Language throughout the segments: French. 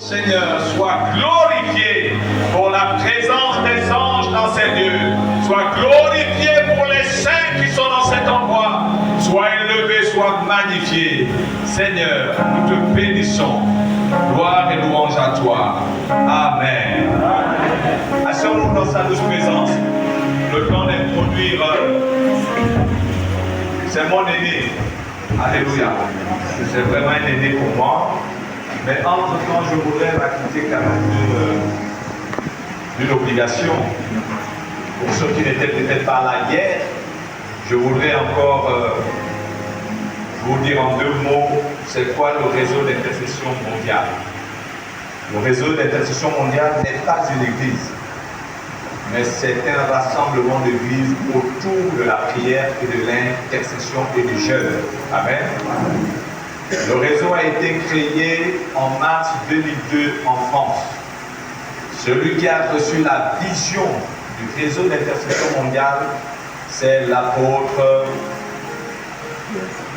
Seigneur, sois glorifié pour la présence des anges dans ces lieux. Sois glorifié pour les saints qui sont dans cet endroit. Sois élevé, sois magnifié. Seigneur, nous te bénissons. Gloire et louange à toi. Amen. Asseyons-nous dans sa douce présence. Le temps d'introduire. C'est mon aîné. Alléluia. C'est vraiment un aîné pour moi. Mais entre-temps, je voudrais m'acquitter quand même d'une obligation. Pour ceux qui n'étaient peut-être pas là hier, je voudrais encore vous dire en 2 mots, c'est quoi le réseau d'intercession mondiale. Le réseau d'intercession mondiale n'est pas une église, mais c'est un rassemblement d'églises autour de la prière et de l'intercession et du jeûne. Amen. Le réseau a été créé en mars 2002 en France. Celui qui a reçu la vision du réseau d'intercession mondiale, c'est l'apôtre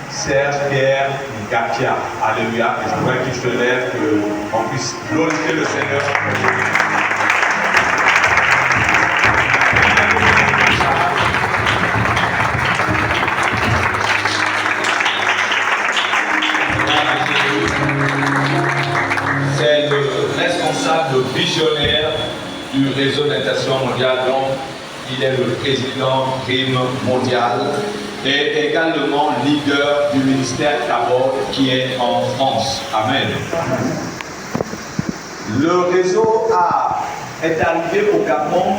Serge Pierre Ngakia. Alléluia. Et je voudrais qu'il se lève, qu'on puisse glorifier le Seigneur. C'est le responsable visionnaire du réseau d'intercession mondiale, donc il est le président RIM mondial et également leader du ministère Cabot qui est en France. Amen. Le réseau est arrivé au Gabon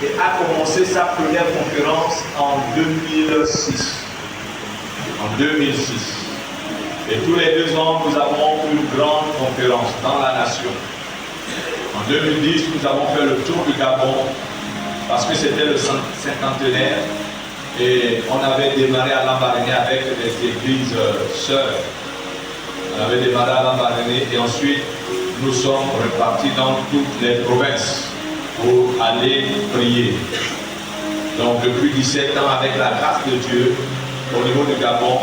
et a commencé sa première conférence en 2006. En 2006. Et tous les 2 ans, nous avons une grande conférence dans la nation. En 2010, nous avons fait le tour du Gabon parce que c'était le 50e et on avait démarré à Lambaréné avec des églises sœurs. On avait démarré à Lambaréné et ensuite nous sommes repartis dans toutes les provinces pour aller prier. Donc depuis 17 ans, avec la grâce de Dieu, au niveau du Gabon,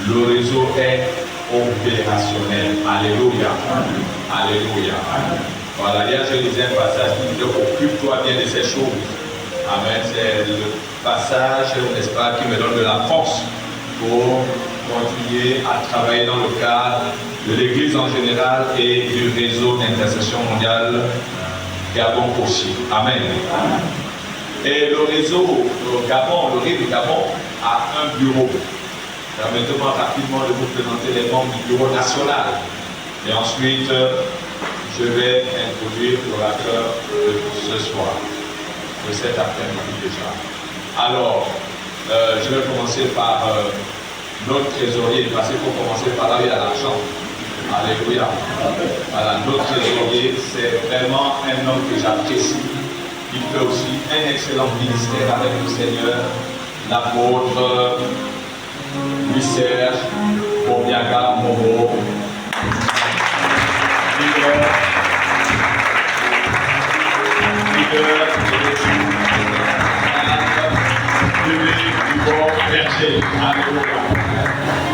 le réseau est opérationnel. Alléluia. Alléluia. Voilà, hier je lisais un passage qui dit occupe-toi bien de ces choses. Amen. C'est le passage, n'est-ce pas, qui me donne de la force pour continuer à travailler dans le cadre de l'Église en général et du réseau d'intercession mondiale Gabon aussi. Amen. Et le réseau Gabon, le RIM du Gabon, a un bureau. Permettez-moi rapidement de vous présenter les membres du bureau national. Et ensuite, je vais introduire l'orateur de ce soir, de cet après-midi déjà. Alors, je vais commencer par notre trésorier, parce qu'il faut commencer par là, il y a l'argent. Alléluia. Voilà, notre trésorier, c'est vraiment un homme que j'apprécie. Il fait aussi un excellent ministère avec le Seigneur, l'apôtre Louis-Serge Bobiaga Momo, leader du bord berger.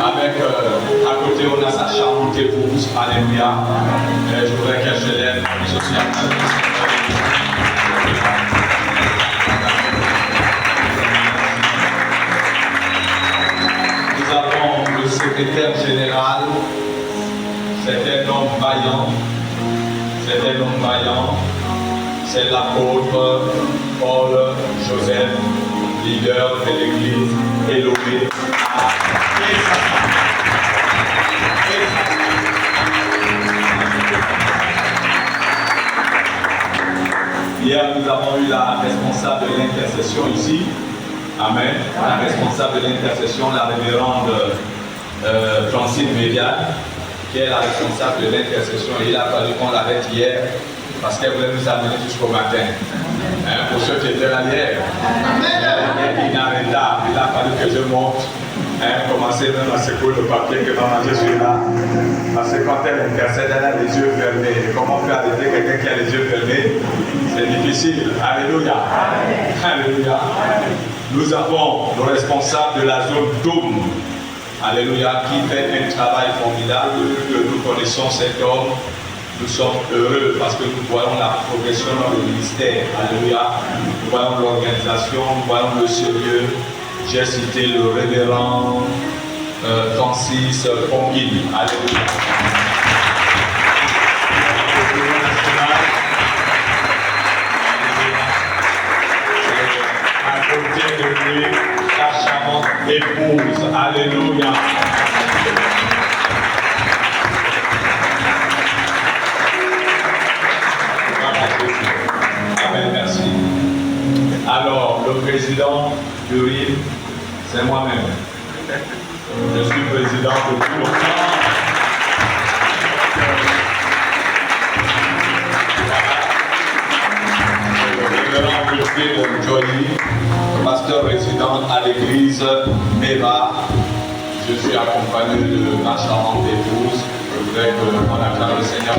Avec à côté on a sa charmante épouse, alléluia. Je voudrais qu'elle se lève Nous avons le secrétaire général, c'est un homme vaillant, c'est l'apôtre Paul Joseph, leader de l'église Elohim. Hier, nous avons eu la responsable de l'intercession ici. Amen. La responsable de l'intercession, la révérende Francine Médiane, qui est la responsable de l'intercession. Il a fallu qu'on l'arrête hier parce qu'elle voulait nous amener jusqu'au matin. Pour ceux qui étaient là hier, elle est inarrêtable. Il a fallu que je monte, commencer même à secouer le papier que maman je suis là. Parce que quand elle intercède, elle a les yeux fermés. Et comment on peut arrêter quelqu'un qui a les yeux fermés? C'est difficile. Alléluia. Alléluia. Nous avons le responsable de la zone Dôme. Alléluia, qui fait un travail formidable. Depuis que nous connaissons cet homme, Nous sommes heureux parce que nous voyons la progression dans le ministère. Alléluia. Nous voyons l'organisation, nous voyons le sérieux. J'ai cité le révérend Francis Pongil. Alléluia. À côté de lui, la charmante épouse. Alléluia. Amen, merci. Alors, le président du RIM, c'est moi-même. Je suis président depuis longtemps. Le révérend Wilfrid Joly, pasteur résident à l'église Meva. Je suis accompagné de ma charmante épouse. Je voudrais qu'on acclame le Seigneur.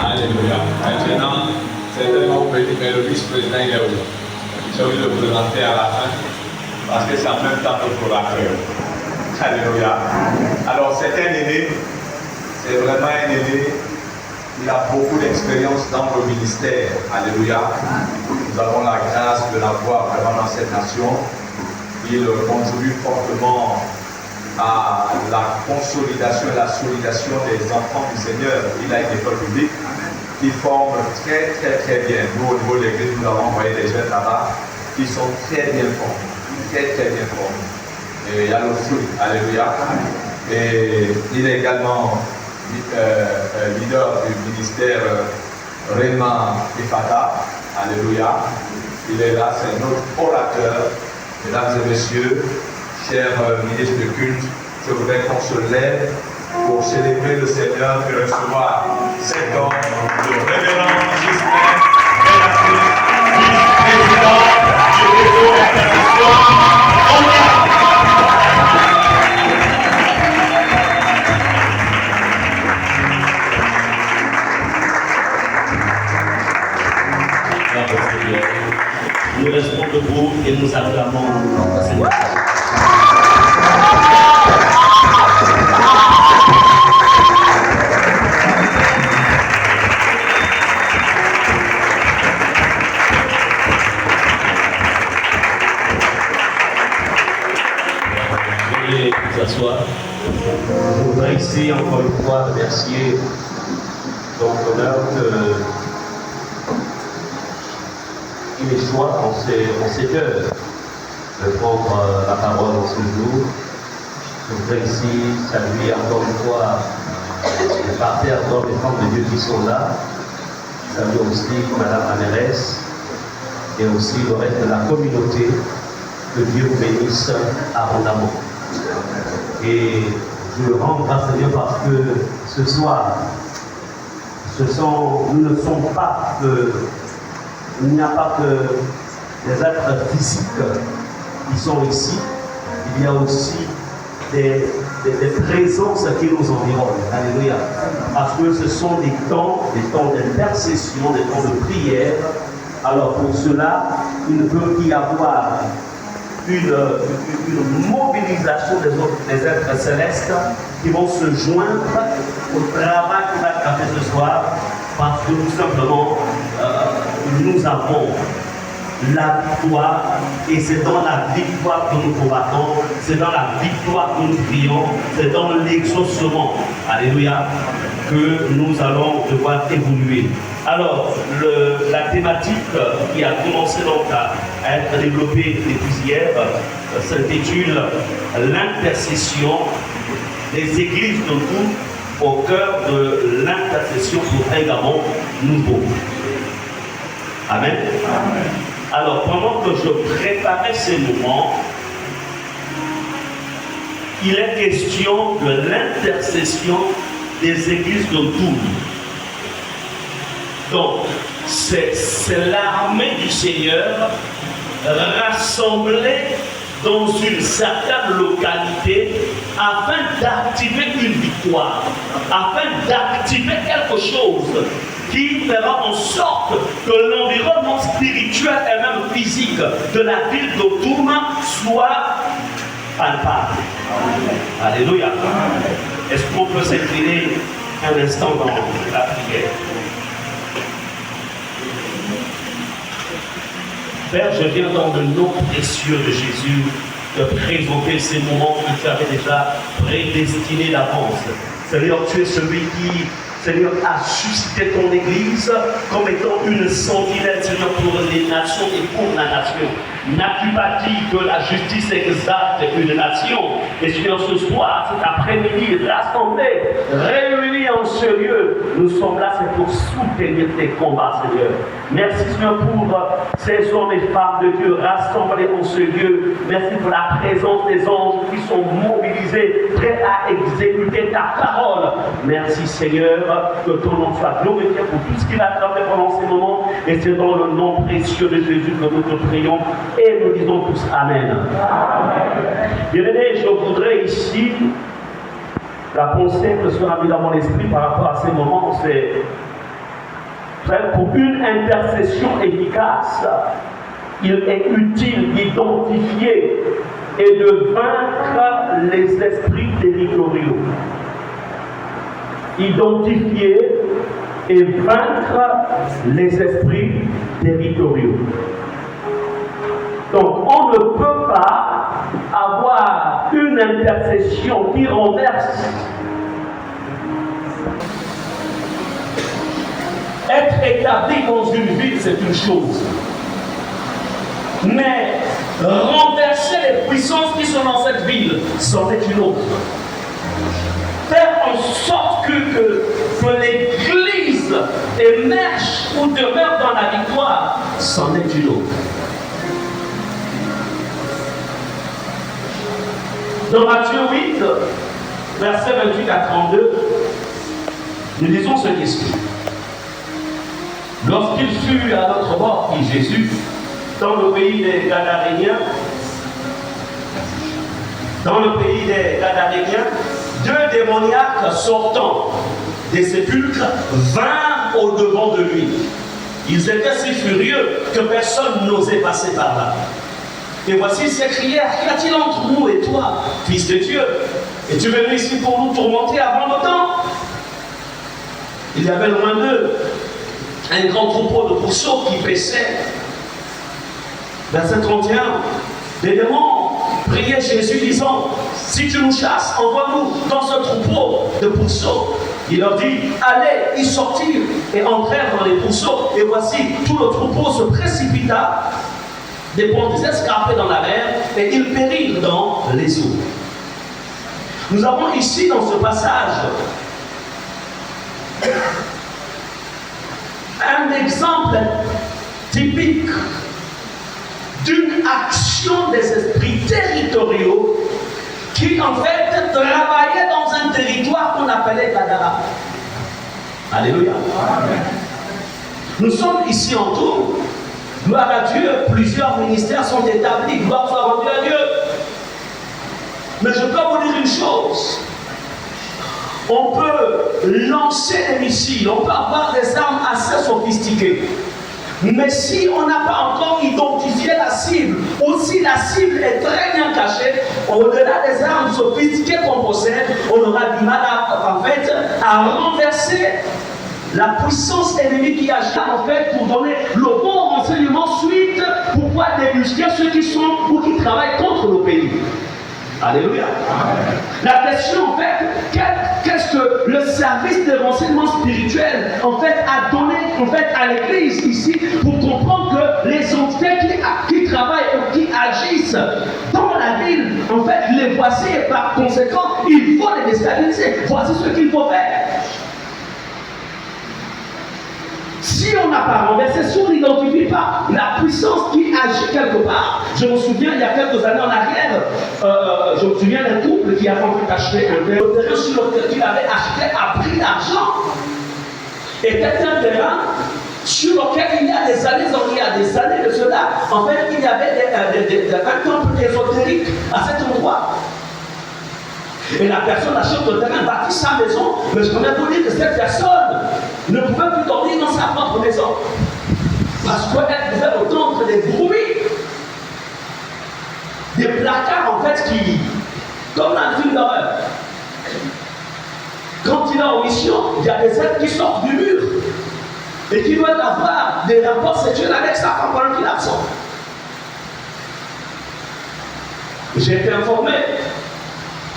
Alléluia. Maintenant, c'est tellement petit, mais le vice-président il est où? J'ai envie de le présenter à la fin, parce que c'est en même temps notre orateur. Alléluia. Alors, c'est un aîné, c'est vraiment un aîné. Il a beaucoup d'expérience dans le ministère. Alléluia. Nous avons la grâce de l'avoir vraiment dans cette nation. Il contribue fortement à la consolidation et la solidation des enfants du Seigneur. Il a une école publique qui forme très bien. Nous, au niveau de l'église, nous avons envoyé des jeunes là-bas qui sont très bien formés. Très bien formés. Et il y a le fruit. Alléluia. Et il est également leader du ministère Réma Ifata. Alléluia. Il est là, c'est notre orateur. Mesdames et messieurs, chers ministres de culte, je voudrais qu'on se lève pour célébrer le Seigneur et recevoir cet homme, le révérend Gislain Bélassé, vice-président du réseau d'intercession. Nous restons debout et nous acclamons le Seigneur. Veuillez vous asseoir. Je voudrais ici encore une fois remercier donc l'honneur qu'il est choix en ces heures de prendre la parole en ce jour. Je voudrais ici saluer encore une fois les parterres d'hommes et femmes de Dieu qui sont là. Je salue aussi Madame Amérès et aussi le reste de la communauté. Que Dieu vous bénisse abondamment. Et je le rends grâce à Dieu parce que ce soir, nous ne sommes pas que. Il n'y a pas que des êtres physiques qui sont ici, il y a aussi des présences qui nous environnent. Alléluia. Parce que ce sont des temps d'intercession, des temps de prière. Alors pour cela, il ne peut y avoir une mobilisation des êtres célestes qui vont se joindre au travail qu'on va faire ce soir, parce que tout simplement, nous avons la victoire, et c'est dans la victoire que nous combattons, c'est dans la victoire que nous prions, c'est dans l'exaucement, alléluia, que nous allons devoir évoluer. Alors, la thématique qui a commencé donc à être développée depuis hier s'intitule l'intercession des églises de tout au cœur de l'intercession pour un Gabon nouveau. Amen. Amen. Alors, pendant que je préparais ces moments, il est question de l'intercession des églises de Toul. Donc, c'est l'armée du Seigneur rassemblée dans une certaine localité afin d'activer une victoire, afin d'activer quelque chose qui fera en sorte que l'environnement spirituel et même physique de la ville d'Otoum soit palpable. Alléluia. Est-ce qu'on peut s'incliner un instant dans la prière? Père, je viens dans le nom précieux de Jésus de présenter ces moments que tu avais déjà prédestinés d'avance. Seigneur, tu es celui qui, Seigneur, a suscité ton Église comme étant une sentinelle, Seigneur, pour les nations et pour la nation. N'as-tu pas dit que la justice exalte une nation? Et Seigneur, ce soir, cet après-midi, rassemblés, réunis en ce lieu, nous sommes là, c'est pour soutenir tes combats, Seigneur. Merci, Seigneur, pour ces hommes et femmes de Dieu rassemblés en ce lieu. Merci pour la présence des anges qui sont mobilisés, prêts à exécuter ta parole. Merci, Seigneur, que ton nom soit glorifié pour tout ce qu'il a fait pendant ces moments. Et c'est dans le nom précieux de Jésus que nous te prions. Et nous disons tous Amen. Bien-aimés, je voudrais ici, la pensée que sera mise dans mon esprit par rapport à ces moments, c'est pour une intercession efficace, il est utile d'identifier et de vaincre les esprits territoriaux. Identifier et vaincre les esprits territoriaux. Donc, on ne peut pas avoir une intercession qui renverse. Être établi dans une ville, c'est une chose. Mais renverser les puissances qui sont dans cette ville, c'en est une autre. Faire en sorte que l'Église émerge ou demeure dans la victoire, c'en est une autre. Dans Matthieu 8, versets 28 à 32, nous lisons ce qui suit. Lorsqu'il fut à notre bord, dit Jésus, dans le pays des Gadaréniens, deux démoniaques sortant des sépulcres vinrent au-devant de lui. Ils étaient si furieux que personne n'osait passer par là. Et voici ces crièrent, qu'y a-t-il entre nous et toi, fils de Dieu? Es-tu venu ici pour nous tourmenter avant le temps? Il y avait loin d'eux un grand troupeau de pourceaux qui paissaient. Verset 31, les démons priaient Jésus disant, si tu nous chasses, envoie-nous dans ce troupeau de pourceaux. Il leur dit, allez, ils sortirent et entrèrent dans les pourceaux. Et voici, tout le troupeau se précipita, des ponts escarpés dans la mer, et ils périrent dans les eaux. Nous avons ici, dans ce passage, un exemple typique d'une action des esprits territoriaux qui, en fait, travaillaient dans un territoire qu'on appelait Gadara. Alléluia. Amen. Nous sommes ici en tout. Gloire à Dieu, plusieurs ministères sont établis, gloire soit rendue à Dieu. Mais je peux vous dire une chose, on peut lancer des missiles, on peut avoir des armes assez sophistiquées. Mais si on n'a pas encore identifié la cible, ou si la cible est très bien cachée, au-delà des armes sophistiquées qu'on possède, on aura du mal à renverser la puissance ennemie qui agit en fait pour donner le bon renseignement suite pour pouvoir débusquer ceux qui sont ou qui travaillent contre le pays. Alléluia. La question en fait, qu'est-ce que le service de renseignement spirituel en fait a donné en fait à l'Église ici pour comprendre que les entités qui travaillent ou qui agissent dans la ville, en fait les voici et par conséquent il faut les déstabiliser. Voici ce qu'il faut faire. Si on n'a pas renversé, si on n'identifie pas la puissance qui agit quelque part, je me souviens il y a quelques années en arrière, je me souviens d'un couple qui avait acheté un terrain sur lequel il avait acheté à prix d'argent. Et c'était un terrain sur lequel il y a des années de cela, en fait il y avait un temple ésotérique à cet endroit. Et la personne achète le terrain, bâtit sa maison, mais je voudrais vous dire que cette personne ne pouvait plus dormir dans sa propre maison. Parce qu'elle pouvait entendre des bruits, des placards en fait qui, comme dans le film d'horreur, quand il est en mission, il y a des êtres qui sortent du mur et qui veulent avoir des rapports sexuels avec sa femme pendant qu'il est absent. J'ai été informé.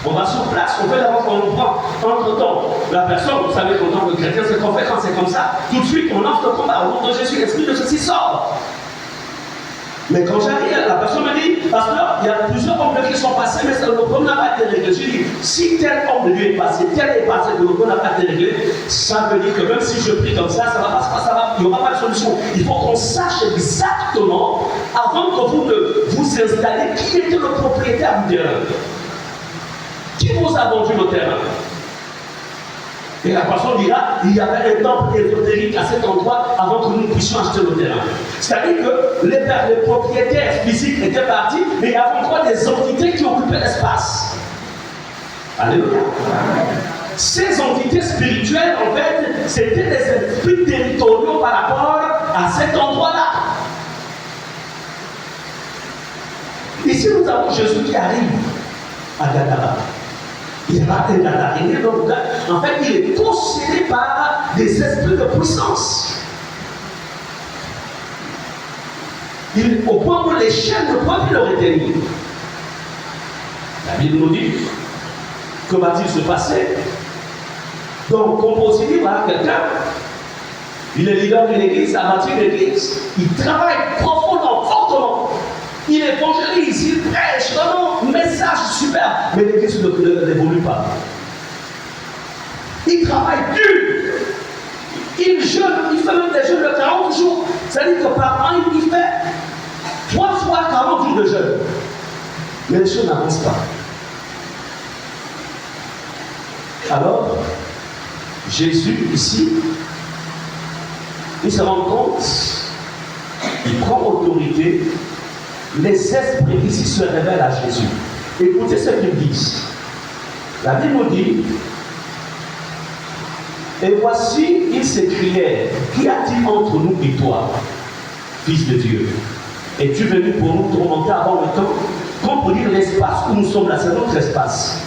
On va sur place, on fait d'abord qu'on prend. Entre-temps, la personne, vous savez qu'en tant que chrétien, c'est qu'on fait quand c'est comme ça. Tout de suite, on lance le combat. Au nom de Jésus, l'esprit de ceci sort. Mais quand j'arrive, la personne me dit, pasteur, il y a plusieurs hommes qui sont passés, mais le problème n'a pas été réglé. Je dis, si tel homme de Dieu est passé, tel est passé, que le problème n'a pas été réglé, ça veut dire que même si je prie comme ça, ça va pas, il n'y aura pas de solution. Il faut qu'on sache exactement, avant que vous ne vous installez, qui était le propriétaire du terrain. Qui vous a vendu le terrain? Et la personne dira, il y avait un temple ésotérique à cet endroit avant que nous puissions acheter le terrain. C'est-à-dire que les propriétaires physiques étaient partis, mais il y avait encore des entités qui occupaient l'espace. Alléluia. Ces entités spirituelles, en fait, c'était des esprits territoriaux par rapport à cet endroit-là. Ici, nous avons Jésus qui arrive à Gadara. Il va à Gadarène, donc en fait, il est possédé par des esprits de puissance. Au point où les chaînes ne peuvent plus le retenir. La Bible nous dit, que va-t-il se passer? Donc, on peut aussi dire, voilà, quelqu'un, il est leader d'une église, a bâti une église, il travaille profondément, fortement. Il évangélise, il prêche, vraiment, message super. Mais l'église n'évolue pas. Il travaille dur. Il jeûne, il fait même des jeûnes de 40 jours. C'est-à-dire que par an, il fait 3 fois 40 jours de jeûne. Mais les choses n'avancent pas. Alors, Jésus, ici, il se rend compte, il prend autorité. Les esprits ici se révèlent à Jésus. Écoutez ce qu'ils disent. La Bible nous dit, et voici, ils s'écrièrent, qu'y a-t-il entre nous et toi, Fils de Dieu? Es-tu venu pour nous tourmenter avant le temps? Comme pour dire l'espace où nous sommes là, c'est notre espace.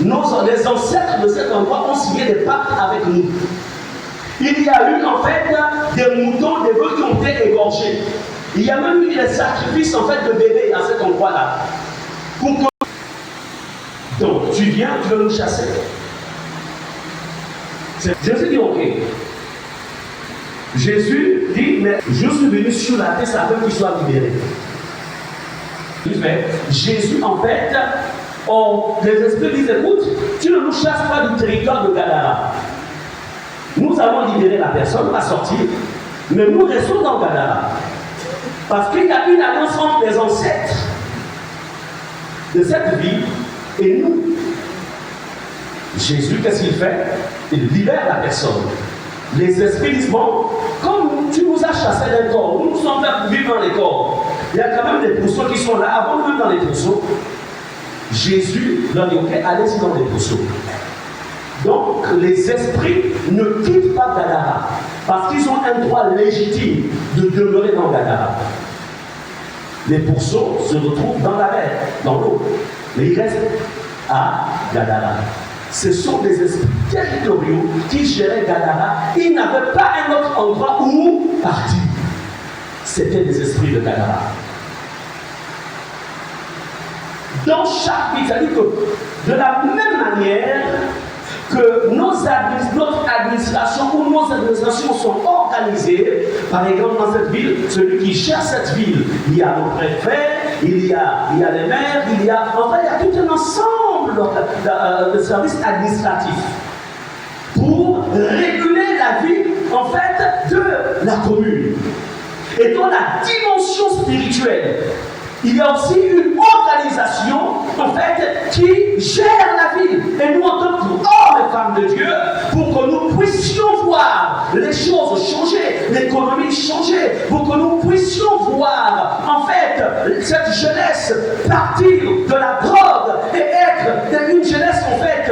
Les ancêtres de cet endroit ont signé des pactes avec nous. Il y a eu en fait des moutons, des bœufs qui ont été égorgés. Il y a même eu des sacrifices en fait de bébés à cet endroit-là. Donc, tu viens, tu veux nous chasser. Jésus dit ok. Jésus dit, mais je suis venu sur la terre, ça veut qu'il soit libéré. Jésus, en fait, les esprits disent, écoute, tu ne nous chasses pas du territoire de Gadara. Nous allons libérer la personne, va sortir, mais nous restons dans Gadara. Parce qu'il y a une alliance entre les ancêtres de cette ville et nous. Jésus, qu'est-ce qu'il fait? Il libère la personne. Les esprits disent, bon, comme tu nous as chassés d'un corps, nous sommes là pour vivre dans les corps. Il y a quand même des pourceaux qui sont là. Avant de vivre dans les pourceaux, Jésus leur dit, ok, allez-y dans les pourceaux. Donc, les esprits ne quittent pas Gadara, parce qu'ils ont un droit légitime de demeurer dans Gadara. Les pourceaux se retrouvent dans la mer, dans l'eau, mais ils restent à Gadara. Ce sont des esprits territoriaux qui géraient Gadara. Ils n'avaient pas un autre endroit où partir. C'était des esprits de Gadara. Dans chaque ville, c'est-à-dire que de la même manière que notre administration ou nos administrations sont organisées, par exemple dans cette ville, celui qui gère cette ville, il y a le préfet, il y a les maires, il y a tout un ensemble de services administratifs pour réguler la vie en fait de la commune. Et dans la dimension spirituelle, il y a aussi une organisation, en fait, qui gère la ville. Et nous, en tant qu'hommes et femmes de Dieu, pour que nous puissions voir les choses changer, l'économie changer, pour que nous puissions voir, en fait, cette jeunesse partir de la drogue et être une jeunesse en fait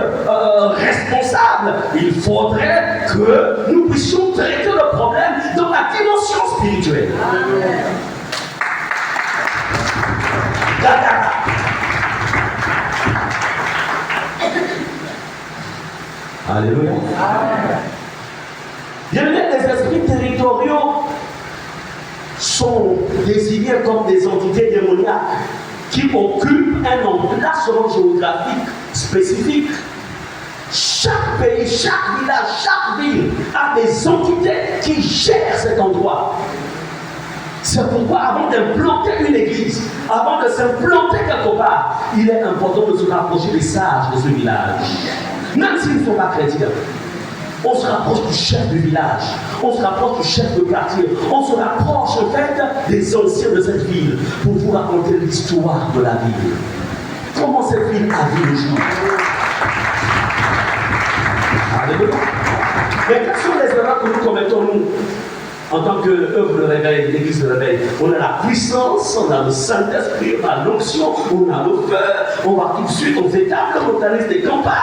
responsable. Il faudrait que nous puissions traiter le problème dans la dimension spirituelle. Alléluia. Bien-aimés, les esprits territoriaux sont désignés comme des entités démoniaques qui occupent un emplacement géographique spécifique. Chaque pays, chaque village, chaque ville a des entités qui gèrent cet endroit. C'est pourquoi avant d'implanter une église, avant de s'implanter quelque part, il est important de se rapprocher des sages de ce village. Même s'ils ne sont pas chrétiens. On se rapproche du chef du village, on se rapproche du chef de quartier, on se rapproche en fait des anciens de cette ville pour vous raconter l'histoire de la ville. Comment cette ville a vu le jour? Alléluia. Mais quelles sont les erreurs que nous commettons, nous, en tant qu'œuvre de réveil, l'église de réveil? On a la puissance, on a le Saint-Esprit, on a l'onction, on a le feu, on va tout de suite, on fait table, on organise des campagnes.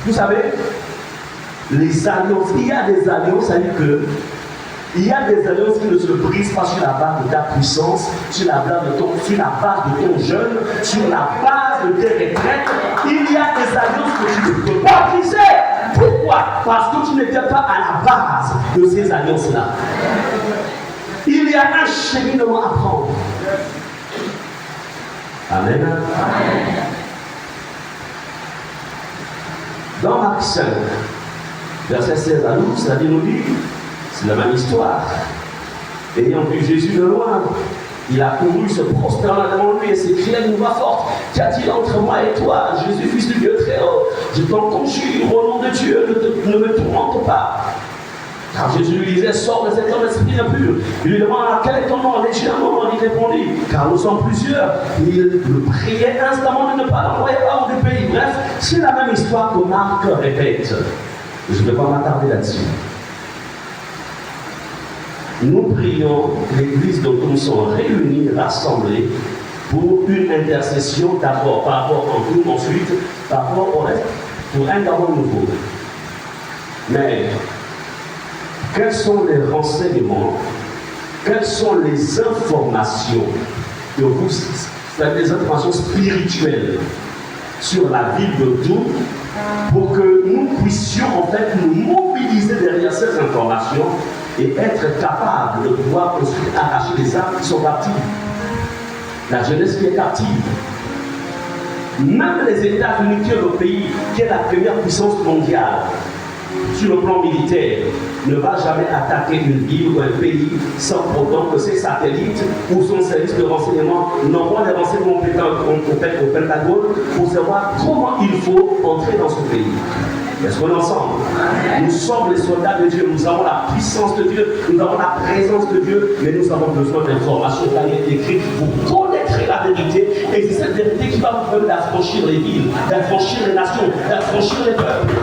Vous savez, les alliances, il y a des alliances, c'est-à-dire que il y a des alliances qui ne se brisent pas sur la base de ta puissance, sur la base de ton jeûne, sur la base de tes retraites. Il y a des alliances que tu ne peux pas briser. Pourquoi? Parce que tu n'étais pas à la base de ces alliances-là. Il y a un cheminement à prendre. Amen. Dans Marc 5, verset 16 à 12, ça nous dit, c'est la même histoire. Ayant vu Jésus de loin, il a couru, se prosternant devant lui et s'écria d'une voix forte: qu'y a-t-il entre moi et toi, Jésus, fils du Dieu très haut? Je t'en conjure au nom de Dieu, ne me tourmente pas. Car Jésus lui disait: sors de cet homme esprit impur. Il lui demanda: quel est ton nom? Légèrement, il répondit: car nous sommes plusieurs. Il le priait instamment de ne pas l'envoyer hors du pays. Bref, c'est la même histoire que Marc répète. Je ne vais pas m'attarder là-dessus. Nous prions l'église dont nous sommes réunis, rassemblés, pour une intercession d'abord par rapport en nous, ensuite par rapport au reste, pour un d'abord nouveau. Mais quels sont les renseignements, quelles sont les informations que vous faites, des informations spirituelles sur la ville de Dour, pour que nous puissions en fait nous mobiliser derrière ces informations et être capables de pouvoir ensuite arracher les âmes qui sont captives. La jeunesse qui est captive. Même les États-Unis, qui est le pays qui est la première puissance mondiale sur le plan militaire, ne va jamais attaquer une ville ou un pays sans pourtant que ses satellites ou son service de renseignement n'envoient des renseignements au Pentagone pour savoir comment il faut entrer dans ce pays. Est-ce qu'on est ensemble? Nous sommes les soldats de Dieu, nous avons la puissance de Dieu, nous avons la présence de Dieu, mais nous avons besoin d'informations qui est écrites. Vous connaîtrez la vérité, et c'est cette vérité qui va vous permettre d'affranchir les villes, d'affranchir les nations, d'affranchir les peuples.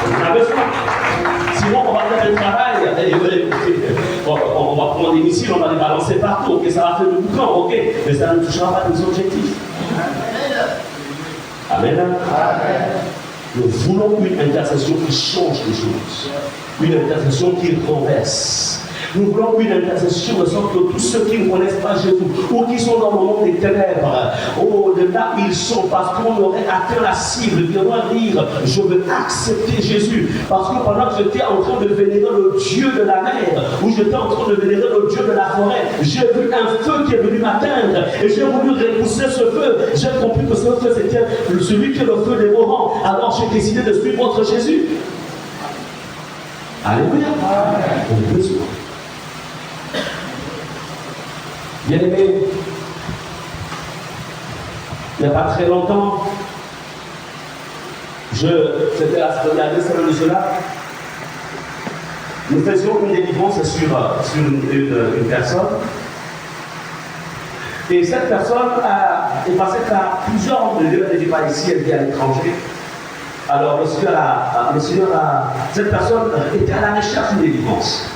On a besoin. Sinon, on va faire un travail. On va prendre des missiles, on va les balancer partout. Ok, ça va faire le boucan, ok, mais ça ne touchera pas nos objectifs. Amen. Amen. Nous voulons une intercession qui change les choses, une intercession qui renverse. Nous voulons une intercession de sorte que tous ceux qui ne connaissent pas Jésus ou qui sont dans le monde des ténèbres, de là où ils sont, parce qu'on aurait atteint la cible, ils vont dire: je veux accepter Jésus. Parce que pendant que j'étais en train de vénérer le Dieu de la mer, ou j'étais en train de vénérer le Dieu de la forêt, j'ai vu un feu qui est venu m'atteindre et j'ai voulu repousser ce feu. J'ai compris que ce feu c'était celui qui est le feu dévorant. Alors j'ai décidé de suivre votre Jésus. Alléluia. On a besoin. Bien aimé, il n'y a pas très longtemps, c'était la semaine de cela, nous faisions une délivrance sur une personne. Et cette personne est passée par plusieurs lieux, elle n'était pas ici, elle était à l'étranger. Alors cette personne était à la recherche d'une délivrance.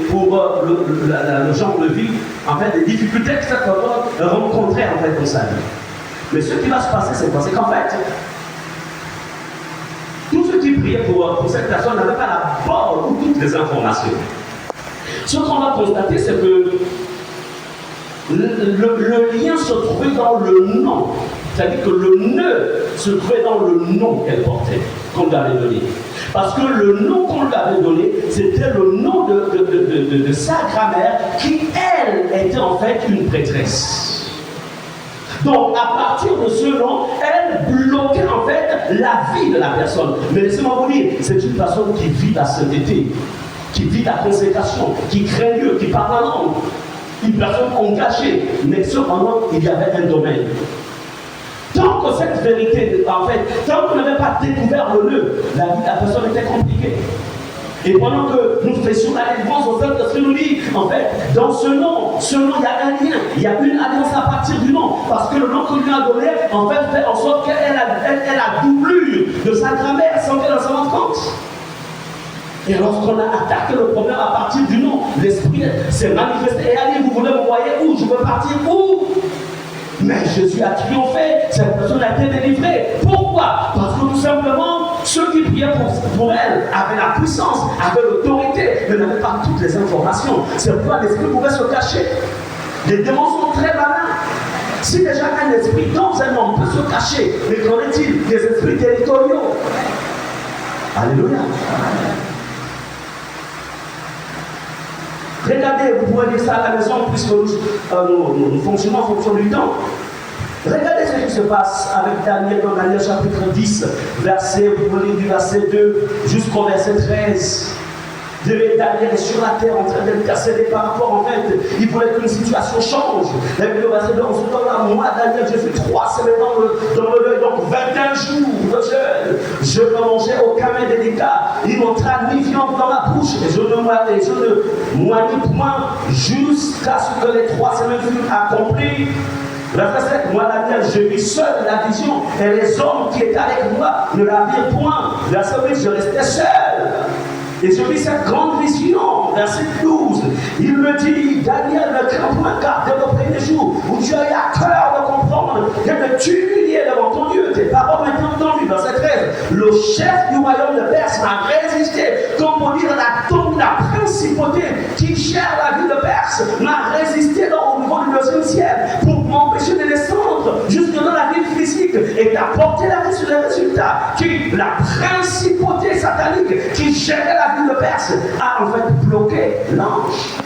Pour le genre de vie, en fait, des difficultés que cette personne rencontrait en fait dans sa vie. Mais ce qui va se passer, c'est quoi? C'est qu'en fait, tous ceux qui priaient pour cette personne n'avaient pas la bonne ou toutes les informations. Ce qu'on va constater, c'est que le lien se trouvait dans le nom. C'est-à-dire que le nœud se trouvait dans le nom qu'elle portait, qu'on lui avait donné. Parce que le nom qu'on lui avait donné, c'était le nom de sa grand-mère, qui, elle, était en fait une prêtresse. Donc, à partir de ce nom, elle bloquait en fait la vie de la personne. Mais laissez-moi vous dire, c'est une personne qui vit la sainteté, qui vit la consécration, qui craint Dieu, qui parle la langue. Une personne engagée, mais cependant, il y avait un domaine. Tant que cette vérité, en fait, tant qu'on n'avait pas découvert le nœud, la vie de la personne était compliquée. Et pendant que nous faisions la délivrance au Saint-Esprit, nous dit, en fait, dans ce nom, il y a un lien, il y a une alliance à partir du nom. Parce que le nom qu'on lui a donné, en fait en sorte qu'elle a doublure de sa grand-mère sans qu'elle en s'en rende compte. Et lorsqu'on a attaqué le problème à partir du nom, l'Esprit s'est manifesté. Et allez, vous voulez me voyer où? Je veux partir où? Mais Jésus a triomphé, cette personne a été délivrée. Pourquoi? Parce que tout simplement, ceux qui priaient pour elle avaient la puissance, avaient l'autorité, mais n'avaient pas toutes les informations. C'est pourquoi l'esprit pouvait se cacher. Les démons sont très malins. Si déjà un esprit dans un homme peut se cacher, mais qu'en est-il des esprits territoriaux? Alléluia. Regardez, vous pouvez lire ça à la maison, puisque nous fonctionnons en fonction du temps. Regardez ce qui se passe avec Daniel dans Daniel chapitre 10, vous pouvez lire du verset 2 jusqu'au verset 13. Daniel est sur la terre en train d'être cassé par rapport, en fait, il voulait qu'une situation change. Et puis le verset 2, en ce temps-là, moi, Daniel, j'ai fait 3 semaines dans le deuil, donc 21 jours de jeûne. Je ne mangeais aucun mets délicat. Ils n'entraient ni viande dans ma bouche, et je ne moignis point jusqu'à ce que les 3 semaines furent accomplies. Verset 7, moi Daniel, je vis seul la vision, et les hommes qui étaient avec moi ne la virent point. Verset 8, je restais seul. Et je vis cette grande vision, verset 12. Il me dit, Daniel, ne crains point, car dès le premier jour où tu as eu à cœur de comprendre et de t'humilier devant ton Dieu, tes paroles m'ont entendu. Verset 13. Le chef du royaume de Perse m'a résisté, comme pour dire la principauté qui gère la ville de Perse, m'a résisté au niveau du 2e ciel pour m'empêcher de descendre jusque dans la ville physique et d'apporter les résultats qui, la principauté satanique qui gérait la ville de Perse, a en fait bloqué l'ange.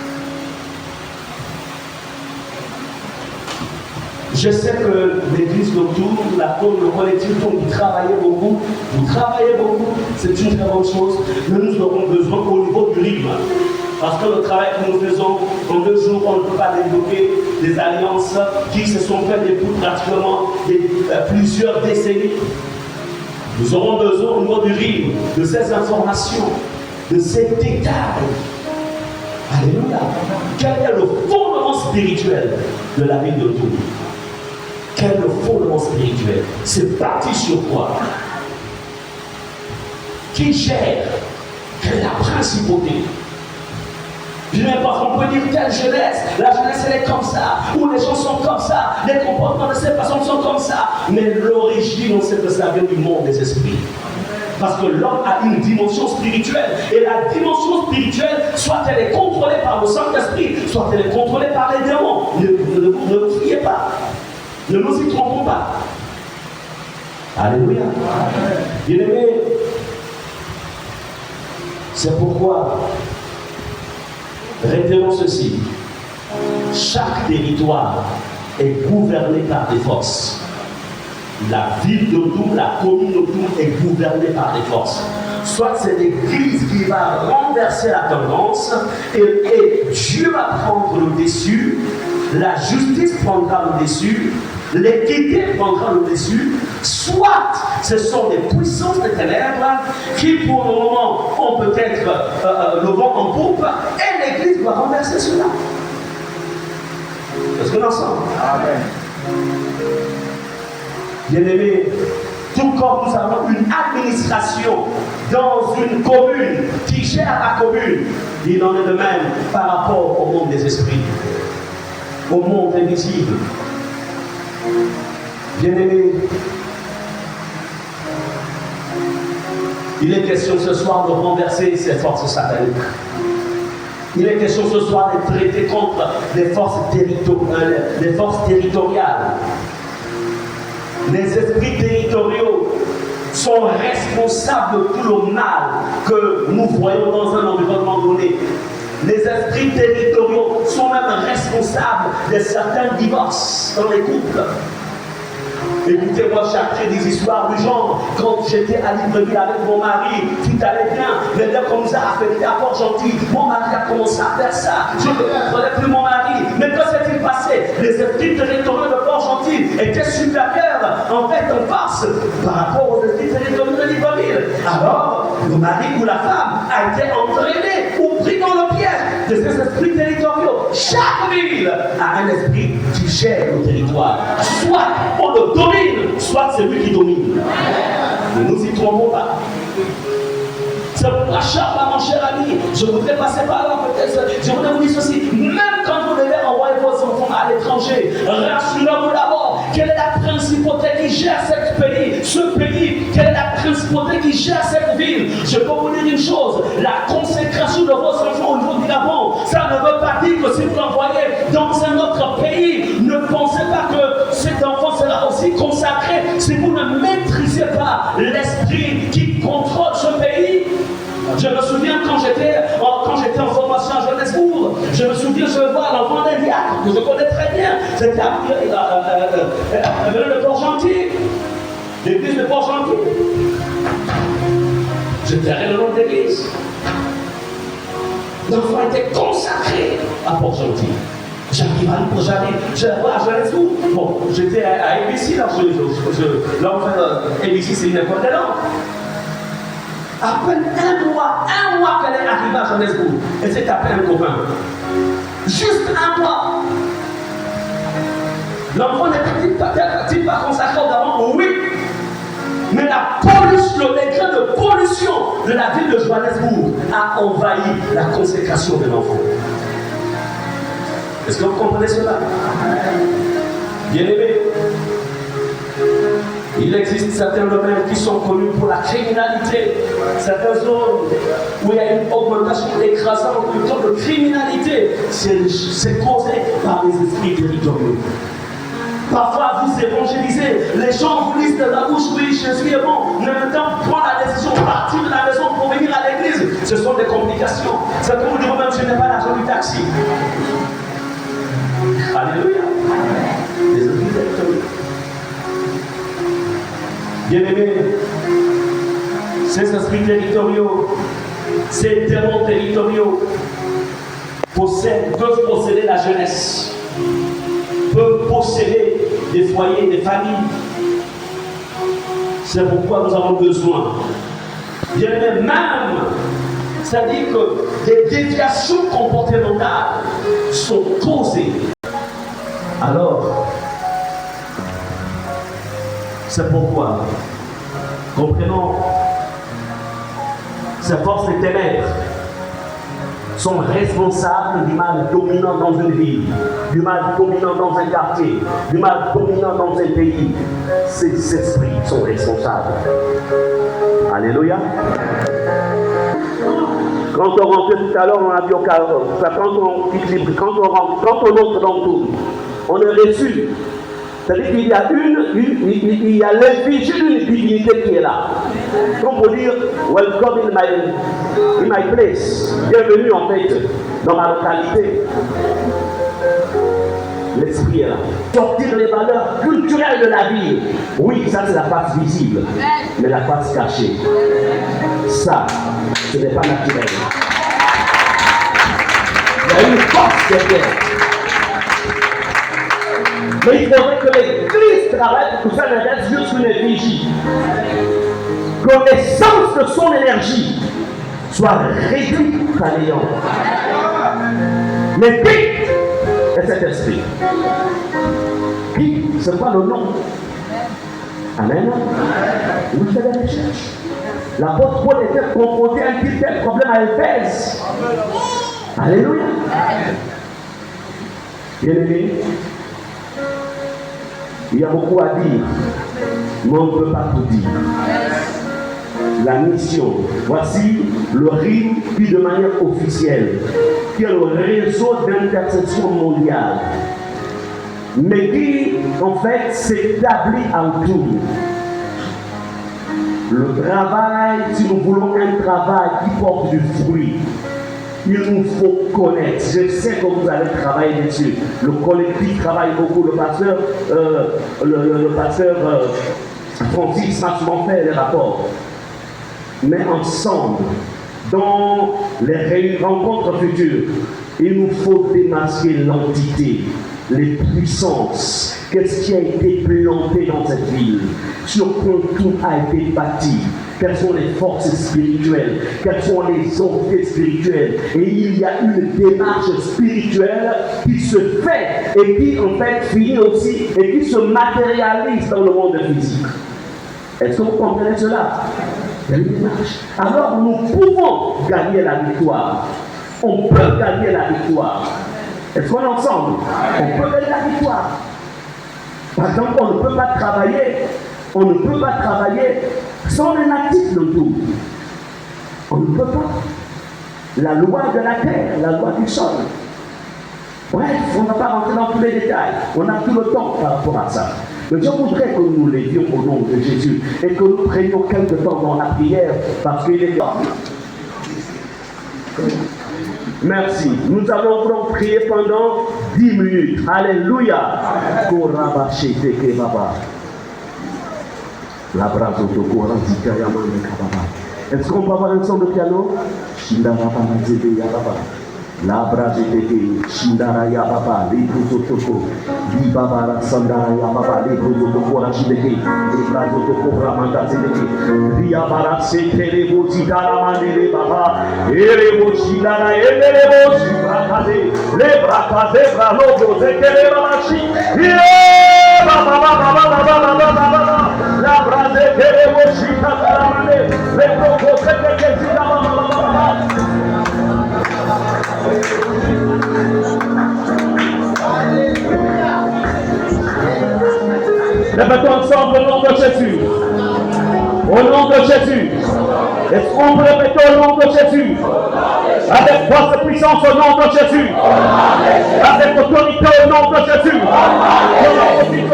Je sais que l'église autour, le collectif dont vous travaillez beaucoup, c'est une très bonne chose, mais nous aurons besoin au niveau du rythme. Parce que le travail que nous faisons, en 2 jours, on ne peut pas développer des alliances qui se sont faites depuis pratiquement plusieurs décennies. Nous aurons besoin au niveau du rythme, de ces informations, de ces détails. Alléluia. Quel est le fondement spirituel de la vie de tout? Quel est le fondement spirituel? C'est bâti sur quoi? Qui gère? Quelle est la principauté? On peut dire telle jeunesse, la jeunesse elle est comme ça, ou les gens sont comme ça, les comportements de ces personnes sont comme ça. Mais l'origine, on sait que ça vient du monde des esprits. Parce que l'homme a une dimension spirituelle. Et la dimension spirituelle, soit elle est contrôlée par le Saint-Esprit, soit elle est contrôlée par les démons. Ne vous fiez pas. Ne nous y trompons pas. Alléluia. Bien-aimés, c'est pourquoi retenons ceci. Chaque territoire est gouverné par des forces. La ville de Doum, la commune de Doum est gouvernée par des forces. Soit c'est l'Église qui va renverser la tendance et Dieu va prendre le dessus, la justice prendra le dessus, l'équité prendra le dessus, soit ce sont des puissances des ténèbres qui pour le moment ont peut-être le vent en poupe et l'Église doit renverser cela. Est-ce que nous sommes? Amen. Bien-aimés, tout comme nous avons une administration dans une commune qui gère la commune, il en est de même par rapport au monde des esprits, au monde invisible. Bien-aimés, il est question ce soir de renverser ces forces sataniques. Il est question ce soir de traiter contre les forces territoriales. Les esprits territoriaux sont responsables de tout le mal que nous voyons dans un environnement donné. Les esprits territoriaux sont même responsables de certains divorces dans les couples. Écoutez-moi, j'ai des histoires du genre, quand j'étais à Libreville avec mon mari, tout allait bien, mais dès qu'on nous a affecté à Port-Gentil, mon mari a commencé à faire ça, je ne contrôlais plus mon mari. Mais que s'est-il passé? Les esprits territoriaux de Port-Gentil étaient supérieurs, en fait, en farce, par rapport aux esprits territoriaux de Libreville. Alors, le mari ou la femme a été entraîné ou pris dans le piège de ces esprits territoriaux. Chaque ville a un esprit qui gère le territoire. Soit on le domine, soit c'est lui qui domine. Ne nous y trompons pas. C'est pourquoi, mon cher ami, je voudrais passer par là peut-être. Je voudrais vous dire ceci. Même quand vous devez envoyer vos enfants à l'étranger, rassurez-vous d'abord quelle est la principauté qui gère ce pays, quelle est la principauté qui gère cette ville. Je peux vous dire une chose, la consécration de vos enfants au niveau du Gabon, ça ne veut pas dire que si vous l'envoyez dans un autre pays, ne pensez pas que cet enfant sera aussi consacré si vous ne maîtrisez pas l'esprit qui contrôle ce pays. Je me souviens quand j'étais en formation à Johannesburg, je me souviens, je vois l'enfant d'un diacre que je connais très bien, c'était le Port-Gentil, l'église de Port-Gentil. Je tairai le nom de l'église. L'enfant était consacré à Port-Gentil. J'arrive à Johannesburg. Bon, j'étais à ABC, là, ABC c'est une école de langue. À peine un mois qu'elle est arrivée à Johannesburg, elle s'est tapée un copain. Juste un mois. L'enfant n'était-il pas consacré au Gabon? Oui. Mais la pollution, le degré de pollution de la ville de Johannesburg a envahi la consécration de l'enfant. Est-ce que vous comprenez cela? Bien-aimés, il existe certains domaines qui sont connus pour la criminalité, certaines zones où il y a une augmentation écrasante du taux de criminalité, c'est causé par les esprits territoriaux. Parfois vous évangélisez, les gens vous disent de la bouche, oui, Jésus est bon, mais maintenant prendre la décision de partir de la maison pour venir à l'église, ce sont des complications. Certains vous diront même, je n'ai pas l'argent du taxi. Alléluia. Les esprits territoriaux. Bien-aimés, ces esprits territoriaux, ces démons territoriaux peuvent posséder la jeunesse, peuvent posséder des foyers, des familles. C'est pourquoi nous avons besoin. Bien-aimés, même, c'est-à-dire que des déviations comportementales sont causées. Alors, c'est pourquoi, comprenons, ces forces des ténèbres sont responsables du mal dominant dans une ville, du mal dominant dans un quartier, du mal dominant dans un pays. Ces esprits sont responsables. Alléluia. Quand on rentrait tout à l'heure, on a dit quand on entre dans tout, on est reçu. C'est-à-dire qu'il y a il y a l'effigie d'une divinité qui est là. On peut dire, welcome in my place. Bienvenue en fait dans ma localité. L'esprit est là. Sortir les valeurs culturelles de la vie. Oui, ça c'est la face visible. Mais la face cachée, ça, ce n'est pas naturel. Il y a une force derrière. Mais il faudrait que l'Église travaille pour que ça ne reste juste une effigie. Que l'essence de son énergie soit réduite à néant. Mais pique est cet esprit. Pique, c'est quoi le nom? Amen. Vous faites des recherches. L'apôtre Paul était confronté à un tel problème à Éphèse. Alléluia. Bien-aimés, Il y a beaucoup à dire, mais on ne peut pas tout dire. La mission, voici le RIM qui de manière officielle, qui est le réseau d'intercession mondiale, mais qui en fait s'établit autour. Le travail, si nous voulons un travail qui porte du fruit, il nous faut connaître. Je sais que vous allez travailler dessus. Le collectif travaille beaucoup. Le pasteur, Francis m'a souvent fait les rapports. Mais ensemble, dans les rencontres futures, il nous faut démasquer l'entité, les puissances. Qu'est-ce qui a été planté dans cette ville? Sur quoi tout a été bâti? Quelles sont les forces spirituelles? Quelles sont les entités spirituelles? Et il y a une démarche spirituelle qui se fait et qui en fait finit aussi et qui se matérialise dans le monde physique. Est-ce que vous comprenez cela? Il y a une démarche. Alors nous pouvons gagner la victoire. On peut gagner la victoire. Est-ce qu'on est ensemble? On peut gagner la victoire. Par exemple, on ne peut pas travailler. On ne peut pas travailler sans les natifs de tout. On ne peut pas. La loi de la terre, la loi du sol. Bref, on ne va pas rentrer dans tous les détails. On a tout le temps par rapport à ça. Mais je voudrais que nous lévions au nom de Jésus et que nous prenions quelque temps dans la prière parce qu'il est là. Merci. Nous allons donc prier pendant 10 minutes. Alléluia. Est-ce qu'on peut avoir un son de piano? La brase tete, shindara ya baba, libro toko, di baba la sandara ya baba, libro toko la shideke, libro toko ramanda tete, via bara sete le bozi karamande baba, ere bozi dara ere bozi brakaze, le brakaze bralogo zekere babashi, baba baba baba baba baba, la brase tete bozi karamande, le toko sete zida baba baba. Répétons ensemble au nom de Jésus. Au nom de Jésus. Est-ce qu'on peut répéter au nom de Jésus? Avec force et puissance au nom de Jésus. Avec autorité au nom de Jésus.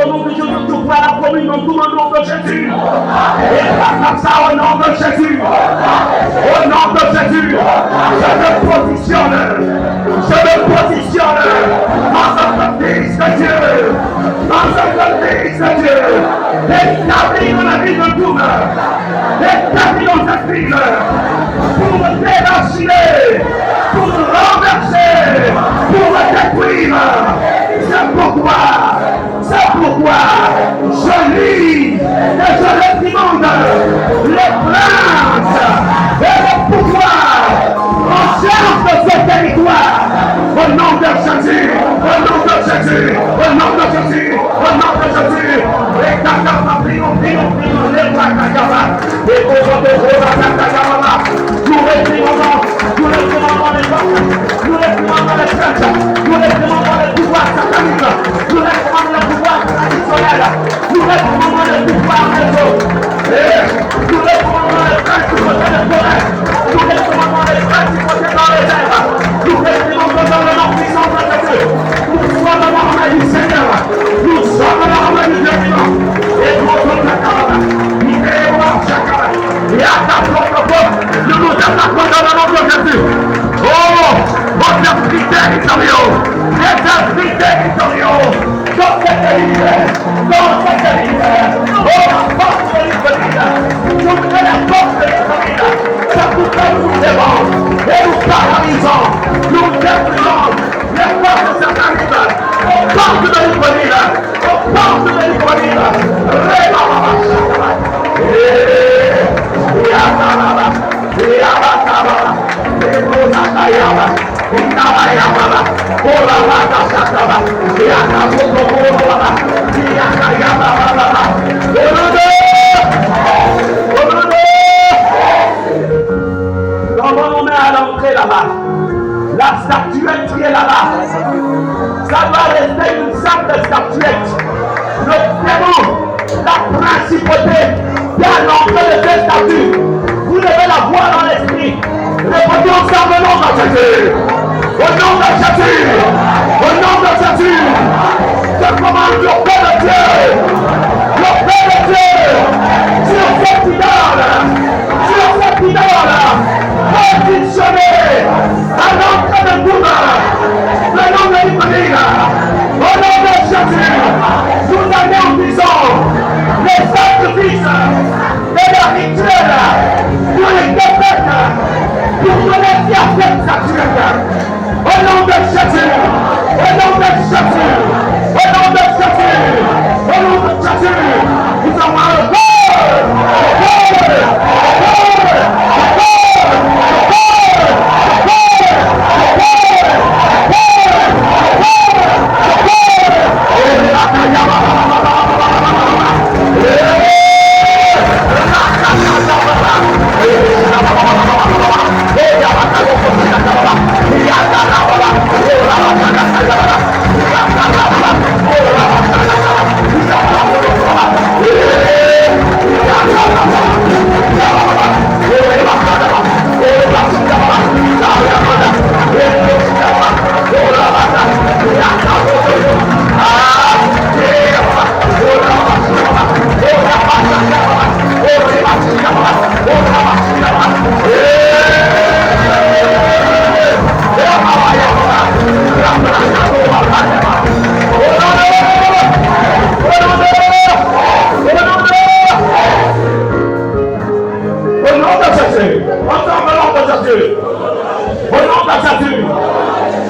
Au nom de Jésus, tout voir la commune dans tout le nom de Jésus. Et comme ça au nom de Jésus. Au nom de Jésus. Je me positionne. En tant que fils de Dieu. En tant que fils de Dieu. Établi dans la vie de tout le monde. Établi dans cette ville. Pour me déranger. Pour me renverser. Pour me détruire. C'est pourquoi je lis et je réprimande les plaintes et le pouvoir en charge de ce territoire. Au nom de Jésus, au nom de Jésus, au nom de Jésus, au nom de Jésus. Et Kakaba, prions, les Kakaba, et au nom de Jésus, nous réprimandons les forces, nous réprimandons les churches, nous réprimandons les pouvoirs sataniques, nous réprimandons les pouvoirs traditionnels, nous réprimandons les pouvoirs des autres, nous réprimandons les principautés des forêts, nous réprimandons les principautés dans les airs, nous réprimandons dans le nom puissant de Dieu, nous sommes dans l'armée du Seigneur, nous sommes dans l'armée du Dieu vivant, et nous sommes la caravane, nous créons chaque caravane, et à ta propre porte, nous nous attaquons dans le nom de Jésus. Oh, vos esprits territoriaux, les esprits territoriaux, dans cette univers, oh, la force de l'Église, toute la force de l'Église, ça nous fait nous dévore, et nous paralysons, nous détruisons les forces sataniques, aux portes de l'Église, aux portes de l'Église, Comment on met à l'entrée là-bas? La statuette qui est là-bas, ça doit rester une simple statuette. le démon, la principauté qui a l'entrée de ces statues. Vous devez la voir dans l'esprit. Répondez ensemble au nom de Jésus. Au nom de Jésus. Au nom de Jésus. Je commande le paix de Dieu. Le paix de Dieu. Sur cette idole. Sur cette idole. Positionné à l'entrée de Bouddha. Le nom de l'Ibrahim. Au nom de Jésus. Nous anéantissons les sacrifices et les rituels pour les défaites, pour donner vie à cette statue. Au nom de Jésus, au nom de Jésus, au nom de Jésus, au nom de Jésus, nous avons un corps.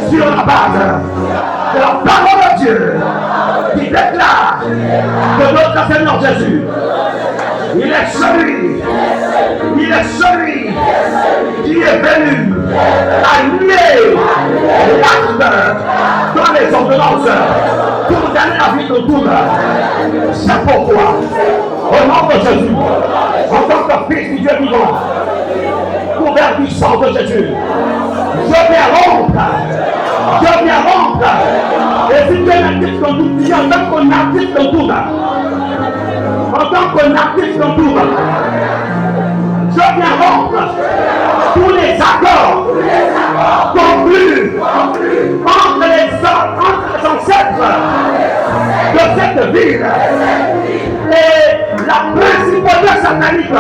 Sur la base de la parole de Dieu qui déclare que notre Seigneur Jésus, il est celui qui est venu annuler l'acte dans les ordonnances pour donner la vie de tout. C'est pourquoi, au nom de Jésus, en tant que fils du Dieu vivant, couvert du sang de Jésus, je viens rompre. Et si tu es un artiste comme tout, tu es en tant qu'un artiste comme tout. En tant qu'un artiste comme tout, je viens rompre tous les accords conclus entre les ancêtres de cette ville et la principauté satanique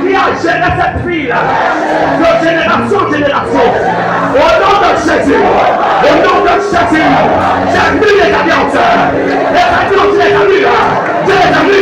qui a géré cette ville de génération en génération. Au nom de Jésus, j'annule les alliances. Je les annule.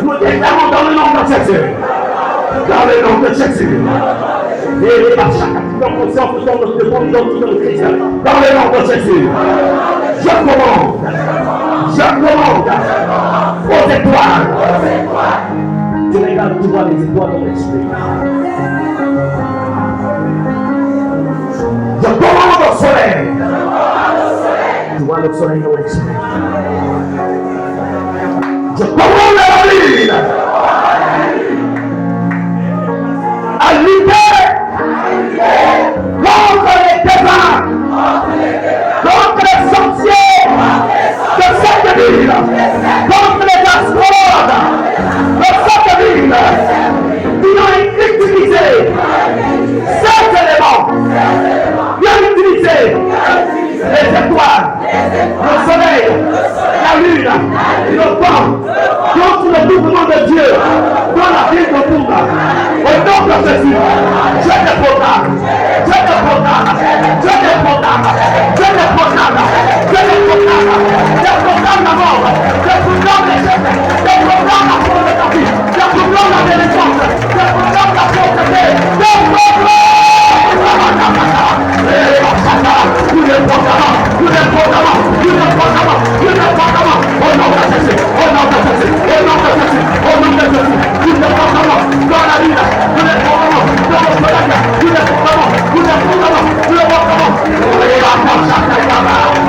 Nous déclarons dans le nom de Jésus. Dans le nom de Jésus. Et par chaque conscience de ton identité de Christ. Dans le nom de Jésus. Je commande aux étoiles. Tu regardes, tu vois les étoiles dans l'esprit. Je commande au soleil. Tu vois le soleil dans l'esprit. Je commande à la lune à lutter contre les démons, contre les sorciers de cette ville, contre les astrologues de cette ville qui ont utilisé cet élément, qui ont utilisé les étoiles, le soleil, la lune, le vent, contre le mouvement de Dieu dans la ville de Bouddha. Au nom de Jésus, je te proclame, Put them, put them up, put them up, come on.